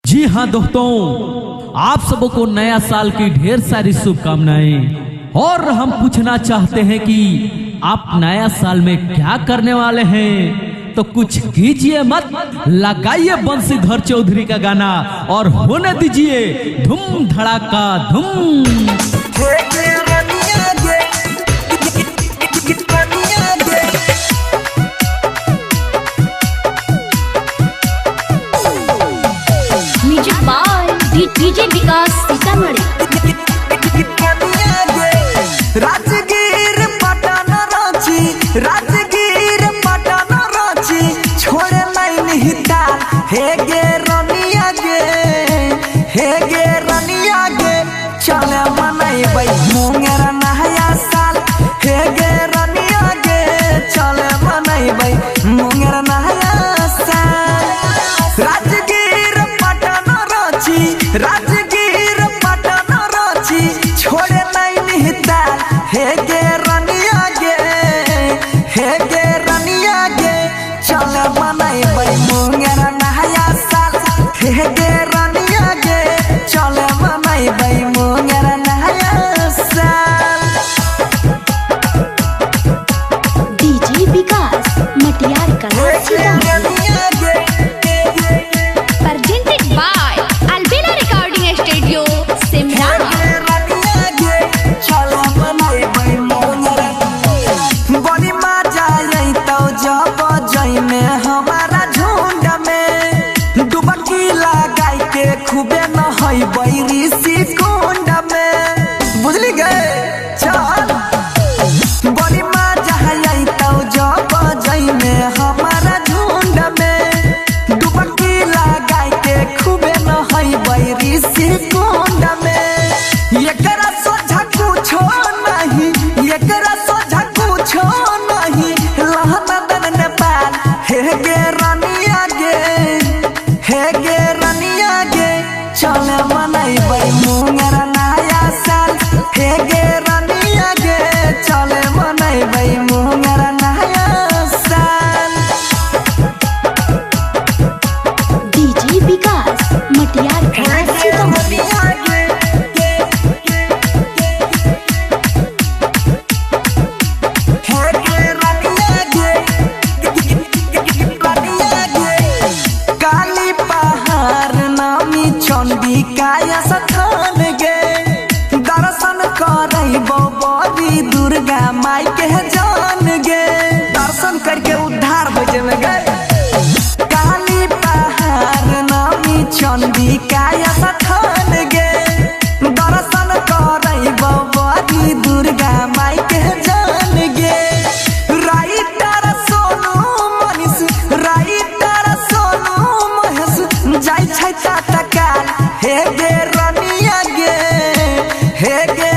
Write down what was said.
जी हाँ दोस्तों, आप सबको नया साल की ढेर सारी शुभकामनाएं। और हम पूछना चाहते हैं कि आप नया साल में क्या करने वाले हैं, तो कुछ कीजिए मत, लगाइए बंशीधर चौधरी का गाना और होने दीजिए धूम धड़ाका धूम। डीजे विकास सीतामढ़ी। राजगीर पटन रांची, राजगीर पटन रांची, छोड़े लाइन हिता हे गे रनिया गे, हे गे रनिया गे, चले मनाइबै मुंगेर नया साल, हे गे रनिया गे, चले मनाइबै मुंगेर नया साल। राजगीर पटन रांची, राजगीर पटन रांची, छोड़े लाइन हिता हे गे रनिया गे, हे गे रनिया गे, चले मनाइबै मुंगेर नया साल, हे गे रनिया गे, चले मनाइबै मुंगेर नया साल। डीजे विकास मटियार कला Sitamarhi. Presented by Albina Recording Studio, Simran। बड़ी मजा अइतौ जब जइमे हमारा झुंड में, डुबकी लगाई के खूबे नहैबै ऋषि कुंड में, बुझली गए चल। बड़ी मजा अइतौ जब जइमे हमारा झुंड में, डुबकी लगाई के खूबे नहैबै ऋषि कुंड में। एकरा सोझा कुछो नहीं, एकरा सोझा कुछो नहीं, लहना दन नेपाल हे गे रनिया गे, हे गे रनिया गे, चले मनाइबै मुंगेर नया साल, हे गे रनिया गे, चले मनाइबै मुंगेर नया साल। डीजे विकास मटियार कला सीतामढ़ी। काली पहाड़ नामी चंडिका स्थान गे, दर्शन करैबो बड़ी दुर्गा माई के जान गे, दर्शन करके उद्धार हो जेबे गे। काली पहाड़ नामी चंडिका स्थान गे, दर्शन करैबो बड़ी दुर्गा माई के जान गे। राइटर सोनू मनीष, राइटर सोनू महेश, जाय छै तत्काल हे गे रनिया गे, हे गे